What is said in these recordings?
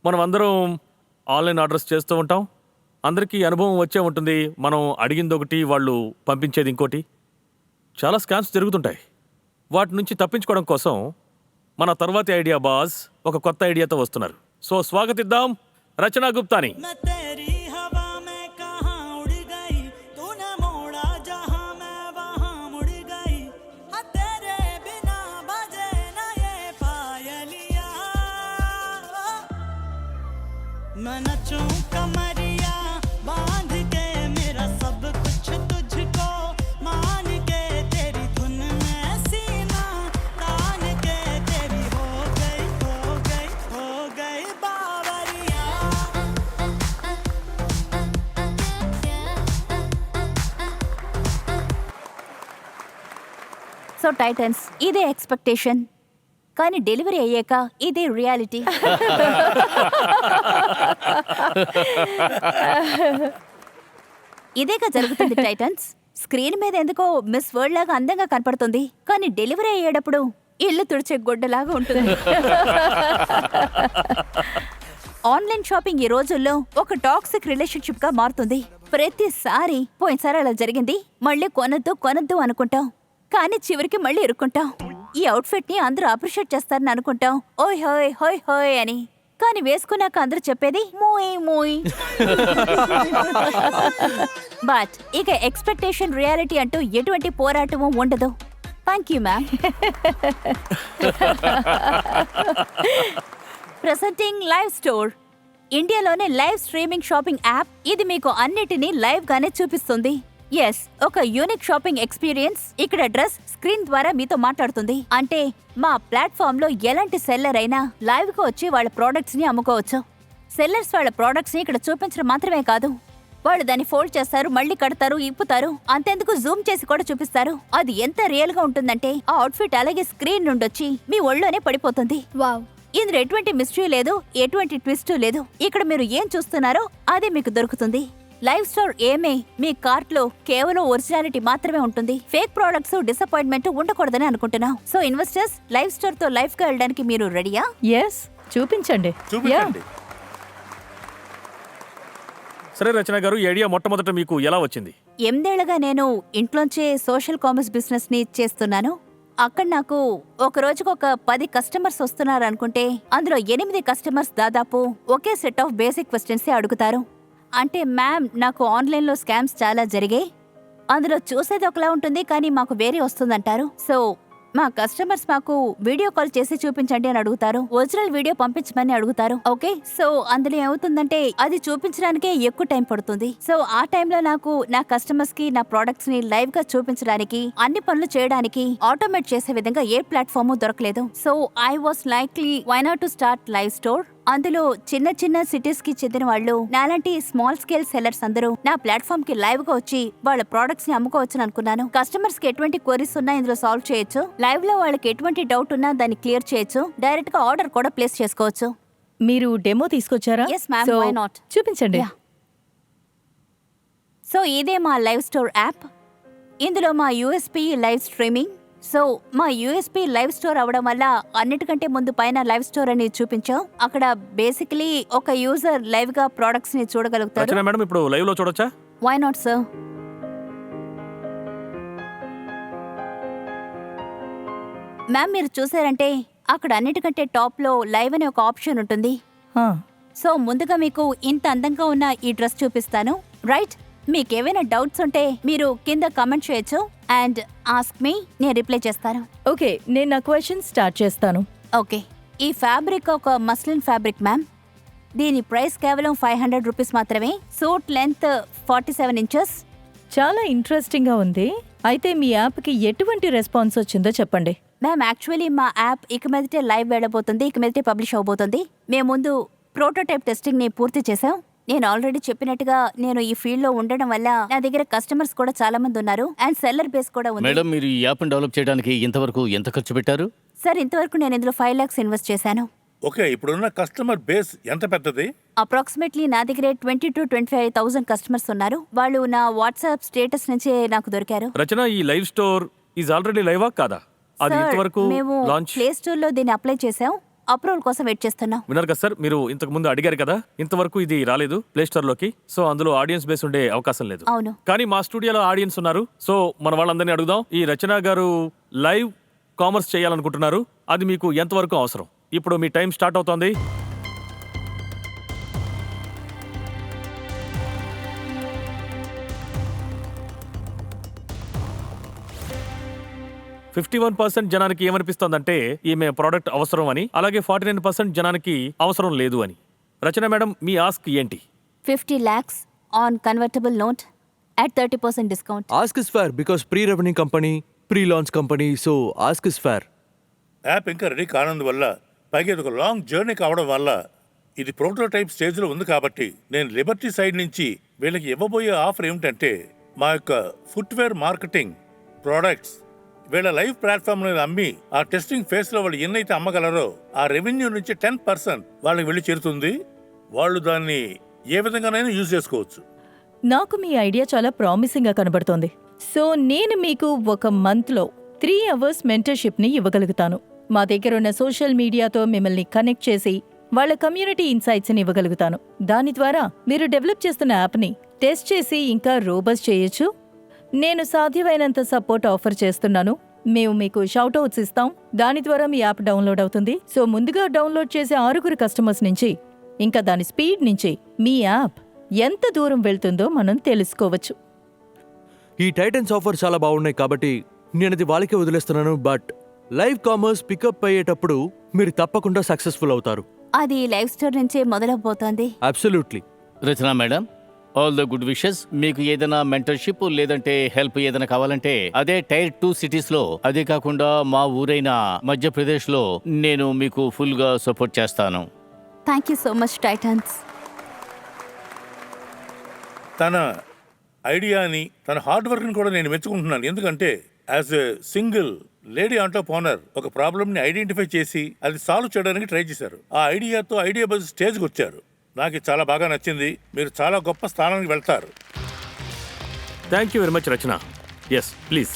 మనం అందరం online orders చేస్తూ ఉంటాం. అందరికీ అనుభవం వచ్చే ఉంటుంది. మనం అడిగింది ఒకటి, వాళ్ళు పంపించేది ఇంకోటి. చాలా స్కామ్స్ జరుగుతుంటాయి. వాటి నుంచి తప్పించుకోవడం కోసం మన తర్వాతి ఐడియా బాస్ ఒక కొత్త ఐడియాతో వస్తున్నారు. సో స్వాగతిద్దాం రచనా గుప్తాని. సో టైటన్స్, ఇదే ఎక్స్పెక్టేషన్, కానీ డెలివరీ అయ్యాక ఇదే రియాలిటీ. ఇదేగా జరుగుతుంది టైటన్స్. స్క్రీన్ మీద ఎందుకో మిస్ వరల్డ్ లాగా అందంగా కనపడుతుంది, కానీ డెలివరీ అయ్యేటప్పుడు ఇల్లు తుడిచే గుడ్డలాగా ఉంటుంది. ఆన్లైన్ షాపింగ్ ఈ రోజుల్లో ఒక టాక్సిక్ రిలేషన్షిప్ గా మారుతుంది. ప్రతిసారి పోయినసారి అలా జరిగింది, మళ్ళీ కొనద్దు అనుకుంటాం, కానీ చివరికి మళ్ళీ ఇరుక్కుంటాం. ఈ అవుట్ఫిట్ ని అందరూ అప్రిషియేట్ చేస్తారని అనుకుంటాం, ఓయ్ హోయ్ హోయ్ హోయ్ అని. కానీ వేసుకున్నాక అందరూ చెప్పేది మోయ్ మోయ్. బట్ ఇక ఎక్స్పెక్టేషన్ రియాలిటీ అంటూ ఎటువంటి పోరాటము ఉండదు. Thank you ma'am. Presenting live store, ఇండియాలోనే లైవ్ స్ట్రీమింగ్ షాపింగ్ యాప్. ఇది మీకు అన్నిటినీ లైవ్ గానే చూపిస్తుంది. ఎస్, ఒక యూనిక్ షాపింగ్ ఎక్స్పీరియన్స్. ఇక్కడ డ్రెస్ స్క్రీన్ ద్వారా మీతో మాట్లాడుతుంది. అంటే మా ప్లాట్ఫామ్ లో ఎలాంటి సెల్లర్ అయినా లైవ్ గా వచ్చి వాళ్ళ ప్రోడక్ట్స్ ని అమ్ముకోవచ్చు. సెల్లర్స్ వాళ్ళ ప్రోడక్ట్స్ ని ఇక్కడ చూపించడం మాత్రమే కాదు, వాళ్ళు దాన్ని ఫోల్డ్ చేస్తారు, మళ్ళీ కడతారు, ఇప్పుతారు, అంతెందుకు జూమ్ చేసి కూడా చూపిస్తారు. అది ఎంత రియల్ గా ఉంటుందంటే ఆ అవుట్ఫిట్ అలాగే స్క్రీన్ నుండి వచ్చి మీ ఒళ్ళోనే పడిపోతుంది. వావ్, ఇందులో ఎటువంటి మిస్టరీ లేదు, ఎటువంటి ట్విస్ట్ లేదు. ఇక్కడ మీరు ఏం చూస్తున్నారో అదే మీకు దొరుకుతుంది. లైవ్ స్టోర్ ఏమే మీ కార్ట్ లో కేవలం ఒరిజినాలిటీ మాత్రమే ఉంటుంది. ఫేక్ ప్రొడక్ట్స్, డిసప్పాయింట్మెంట్ ఉండకూడదని అనుకుంటున్నాం. సో ఇన్వెస్టర్స్, లైవ్ స్టోర్ తో లైఫ్ గా వెళ్ళడానికి మీరు రెడీయా? ఎస్, చూపించండి. సరే రచన గారు, ఈ ఐడియా మొట్టమొదట మీకు ఎలా వచ్చింది? 8 ఏళ్లుగా నేను ఇంట్లోంచే సోషల్ కామర్స్ బిజినెస్ ని చేస్తున్నాను. అక్కడ నాకు ఒక రోజుకు ఒక 10 కస్టమర్స్ వస్తున్నారు అనుకుంటే అందులో 8 కస్టమర్స్ దాదాపు ఒకే సెట్ ఆఫ్ బేసిక్ క్వశ్చన్స్ అడుగుతారు. అంటే మ్యామ్, నాకు ఆన్లైన్లో స్కామ్స్ చాలా జరిగాయి, అందులో చూసేది ఒకలా ఉంటుంది కానీ మాకు వేరే వస్తుందంటారు. సో మా కస్టమర్స్ మాకు వీడియో కాల్ చేసి చూపించండి అని అడుగుతారు, ఒరిజినల్ వీడియో పంపించమని అడుగుతారు. ఓకే, సో అందులో ఏమవుతుందంటే అది చూపించడానికే ఎక్కువ టైం పడుతుంది. సో ఆ టైంలో నాకు నా కస్టమర్స్ కి నా ప్రొడక్ట్స్ ని లైవ్ గా చూపించడానికి, అన్ని పనులు చేయడానికి ఆటోమేట్ చేసే విధంగా ఏ ప్లాట్ఫామ్ దొరకలేదు. So I was likely why not to start live store. అందులో చిన్న చిన్న సిటీస్ కి చెందిన వాళ్ళు, నాలాంటి స్మాల్ స్కేల్ సెల్లర్స్ అందరూ నా ప్లాట్ఫామ్ కి లైవ్ గా వచ్చి వాళ్ళ ప్రొడక్ట్స్ ని అమ్ముకోవచ్చు అనుకున్నాను. కస్టమర్స్ కి ఎటువంటి క్వరీస్ ఉన్నా ఇందులో సాల్వ్ చేయొచ్చు. లైవ్ లో వాళ్ళకి ఎటువంటి డౌట్ ఉన్నా దాన్ని క్లియర్ చేయొచ్చు. డైరెక్ట్ గా ఆర్డర్ కూడా ప్లేస్ చేసుకోవచ్చు. మీరు డెమో తీసుకొచ్చారా? Yes, ma'am. Why not? చూపించండి. సో ఇదే మా లైవ్ స్టోర్ యాప్. ఇందులో మా యూఎస్పీ లైవ్ స్ట్రీమింగ్. సో మా యూఎస్పీ లైవ్ స్టోర్ అవడం వల్ల అన్నిటికంటే ముందు పైన లైవ్ స్టోర్ అని చూపించాం. అక్కడ బేసికలీ ఒక యూజర్ లైవ్ గా ప్రొడక్ట్స్ ని చూడగలుగుతారు. రచన మేడం, ఇప్పుడు లైవ్ లో చూడొచ్చా? Why not sir? మ్యామ్, మీరు చూసారంటే అక్కడ అన్నిటికంటే టాప్ లో లైవ్ అనే ఒక ఆప్షన్ ఉంటుంది. సో ముందుగా మీకు ఇంత అందంగా ఉన్న ఈ డ్రెస్ చూపిస్తాను, రైట్? మీకేమైనా డౌట్స్ ఉంటే మీరు కింద కామెంట్ చేయొచ్చు అండ్ ఆస్క్ మీ, నేను రిప్లై చేస్తాను. ఓకే, నేను నా క్వశ్చన్ స్టార్ట్ చేస్తాను. ఓకే, ఈ ఫ్యాబ్రిక్ ఒక మస్లిన్ ఫ్యాబ్రిక్ మ్యామ్. దీని ప్రైస్ కేవలం 500 రూపీస్ మాత్రమే. Suit length 47 inches. చాలా ఇంట్రెస్టింగ్ గా ఉంది. అయితే మీ యాప్ కి ఎటువంటి రెస్పాన్స్ వచ్చిందో చెప్పండి. మ్యామ్, యాక్చువల్లీ మా యాప్ ఇక మీదటే లైవ్ వెళ్ళబోతుంది, ఇక మీదటే పబ్లిష్ అవబోతుంది. మేము ముందు ప్రోటోటైప్ టెస్టింగ్ ని పూర్తి చేసాం. నేను ఆల్రెడీ చెప్పినట్టుగా నేను ఈ ఫీల్డ్ లో ఉండడం వల్ల నా దగ్గర కస్టమర్స్ కూడా చాలా మంది ఉన్నారు అండ్ సెల్లర్ బేస్ కూడా ఉంది. మేడం, మీరు ఈ యాప్ డెవలప్ చేయడానికి ఇంతవరకు ఎంత ఖర్చు పెట్టారు? సార్, ఇంతవరకు నేను ఇందులో 5 lakhs ఇన్వెస్ట్ చేశాను. ఓకే, ఇప్పుడున్న కస్టమర్ బేస్ ఎంత పెద్దది? అప్రాక్సిమేట్లీ నా దగ్గర 20 to 25,000 కస్టమర్స్ ఉన్నారు. వాళ్ళు నా వాట్సాప్ స్టేటస్ నుంచి నాకు దొరికారు. రచన, ఈ లైవ్ స్టోర్ ఈజ్ ఆల్రెడీ లైవా కాదా? అది ఇంతవరకు మేము లాంచ్ ప్లే స్టోర్ లో దీన్ని అప్లై చేసాం. అప్రూవల్ కోసం వెయిట్ చేస్తున్నాం. విన్నారు కదా సార్, మీరు ఇంతకు ముందు అడిగారు కదా, ఇంతవరకు ఇది రాలేదు ప్లే స్టోర్ లోకి. సో అందులో ఆడియన్స్ బేస్ ఉండే అవకాశం లేదు. అవును. కానీ మా స్టూడియోలో ఆడియన్స్ ఉన్నారు. సో మన వాళ్ళందరినీ అడుగుదాం. ఈ రచన గారు లైవ్ కామర్స్ చేయాలనుకుంటున్నారు. అది మీకు ఎంతవరకు అవసరం? ఇప్పుడు మీ టైం స్టార్ట్ అవుతోంది. %51 జనానికి ఏమనిపిస్తోందంటే ఈమె ప్రోడక్ట్ అవసరం అని, అలాగే 49% జనానికి అవసరం లేదు అని. రచన మేడం, మీ ఆస్క్ ఏంటి? 50 lakhs on convertible note at 30% discount. Ask is fair because pre-revenue company, pre-launch company, so ask is fair. App ఇంకా రెడీ కానందువల్ల, పైగా ఇది ఒక లాంగ్ జర్నీ కావడం వల్ల, ఇది ప్రోటోటైప్ స్టేజ్లో ఉంది కాబట్టి నేను లిబర్టీ సైడ్ నుంచి వీళ్ళకి ఇవ్వబోయే ఆఫర్ ఏమిటంటే, మా యొక్క ఫుట్వేర్ మార్కెటింగ్ ప్రోడక్ట్స్ వీళ్ళ లైవ్ ప్లాట్ఫామ్ మీద అమ్మి ఆ టెస్టింగ్ ఫేస్ లో వాళ్ళు ఎన్నైతే అమ్మగలరో ఆ రెవెన్యూ నుంచి 10% వాళ్ళకి వెళ్ళి చేరుతుంది. వాళ్ళు దాన్ని ఏ విధంగానైనా యూజ్ చేసుకోవచ్చు. నాకు మీ ఐడియా చాలా ప్రామిసింగ్గా కనబడుతోంది. సో నేను మీకు ఒక మంత్లో 3 hours మెంటర్షిప్ని ఇవ్వగలుగుతాను. మా దగ్గర ఉన్న సోషల్ మీడియాతో మిమ్మల్ని కనెక్ట్ చేసి వాళ్ళ కమ్యూనిటీ ఇన్సైట్స్ని ఇవ్వగలుగుతాను. దాని ద్వారా మీరు డెవలప్ చేస్తున్న యాప్ని టెస్ట్ చేసి ఇంకా రోబస్ట్ చేయొచ్చు. నేను సాధ్యమైనంత సపోర్ట్ ఆఫర్ చేస్తున్నాను. మేము మీకు షౌట్అవుట్స్ ఇస్తాం. దాని ద్వారా మీ యాప్ డౌన్లోడ్ అవుతుంది. సో ముందుగా డౌన్లోడ్ చేసే 6 కస్టమర్స్ నుంచి ఇంకా దాని స్పీడ్ నుంచి మీ యాప్ ఎంత దూరం వెళ్తుందో మనం తెలుసుకోవచ్చు. ఈ టైటన్స్ ఆఫర్ చాలా బాగున్నాయి కాబట్టి నేను అది వాళ్ళకే వదిలేస్తున్నాను. బట్ లైవ్ కామర్స్ పికప్ అయ్యేటప్పుడు మీరు తప్పకుండా సక్సెస్ఫుల్ అవుతారు. అది లైవ్ స్టోర్ నుంచే మొదలవబోతోంది. Absolutely. Rachana madam, all the good wishes. మీకు ఏదైనా మెంటర్షిప్ లేదంటే హెల్ప్ ఏదైనా కావాలంటే అదే Tier 2 cities లో, అదే కాకుండా మా ఊరైన మధ్యప్రదేశ్ లో నేను మీకు ఫుల్ గా సపోర్ట్ చేస్తాను. Thank you so much Titans. తన ఐడియాని, తన హార్డ్ వర్క్ని కూడా నేను మెచ్చుకుంటున్నాను. ఎందుకంటే as a single lady entrepreneur ఒక ప్రాబ్లమ్ని ఐడెంటిఫై చేసి అది సాల్వ్ చేయడానికి ట్రై చేశారు. ఆ ఐడియాతో ఐడియా బజ్ స్టేజ్కి వచ్చారు. నాకు చాలా బాగా నచ్చింది. మీరు చాలా గొప్ప స్థానానికి వెళ్తారు. Thank you very much Rachana. Yes please.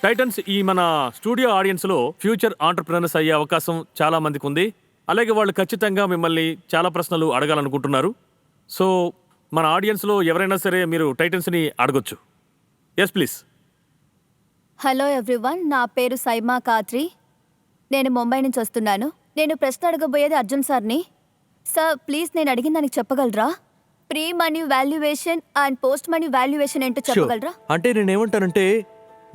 Titans, ఈ మన స్టూడియో ఆడియన్స్లో ఫ్యూచర్ ఆంటర్ప్రినర్స్ అయ్యే అవకాశం చాలా మందికి ఉంది. అలాగే వాళ్ళు ఖచ్చితంగా మిమ్మల్ని చాలా ప్రశ్నలు అడగాలనుకుంటున్నారు. సో మన ఆడియన్స్లో ఎవరైనా సరే మీరు టైటన్స్ని అడగొచ్చు. Yes please. హలో ఎవ్రీవన్, నా పేరు సైమా కాత్రి. నేను ముంబై నుంచి వస్తున్నాను. నేను ప్రశ్న అడగబోయేది అర్జున్ సార్ని. సార్ ప్లీజ్, నేను అడిగిన దానికి చెప్పగలరా? Pre money valuation and post money valuation ఏంటో చెప్పగలరా? అంటే నేనేమంటానంటే,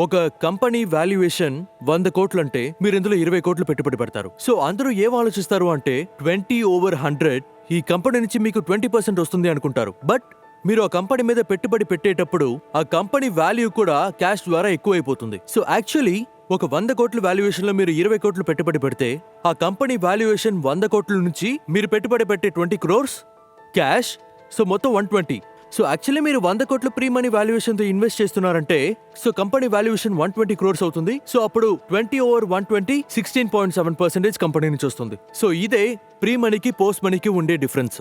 ఒక కంపెనీ వాల్యుయేషన్ 100 కోట్లు అంటే మీరు ఇందులో 20 కోట్లు పెట్టుబడి పెడతారు. సో అందరూ ఏం ఆలోచిస్తారు అంటే 20/100 ఈ కంపెనీ నుంచి మీకు 20% వస్తుంది అనుకుంటారు. బట్ మీరు ఆ కంపెనీ మీద పెట్టుబడి పెట్టేటప్పుడు ఆ కంపెనీ వాల్యూ కూడా క్యాష్ ద్వారా ఎక్కువైపోతుంది. సో యాక్చువల్లీ ఒక 100 కోట్ల వాల్యుయేషన్ లో మీరు 20 కోట్లు పెట్టుబడి పెడితే ఆ కంపెనీ వాల్యుయేషన్ 100 కోట్ల నుంచి మీరు పెట్టుబడి పెట్టే 20 crores క్యాష్. సో మొత్తం 120. సో యాక్చువల్లీ మీరు 100 కోట్ల ప్రీ మనీ వాల్యుయేషన్ తో ఇన్వెస్ట్ చేస్తున్నారంటే సో కంపెనీ వాల్యుయేషన్ 120 crores అవుతుంది. సో అప్పుడు 20/120 16.7% కంపెనీ నుంచి వస్తుంది. సో ఇదే ప్రీ మనీకి పోస్ట్ మనీకి ఉండే difference.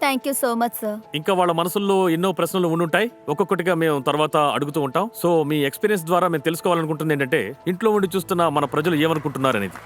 Thank you so much sir. ఇంకా వాళ్ళ మనసుల్లో ఎన్నో ప్రశ్నలు ఉండుంటాయి. ఒక్కొక్కటిగా మేము తర్వాత అడుగుతూ ఉంటాం. సో మీ ఎక్స్పీరియన్స్ ద్వారా మేము తెలుసుకోవాలనుకుంటుంది ఏంటంటే ఇంట్లో ఉండి చూస్తున్న మన ప్రజలు ఏమనుకుంటున్నారు అనేది.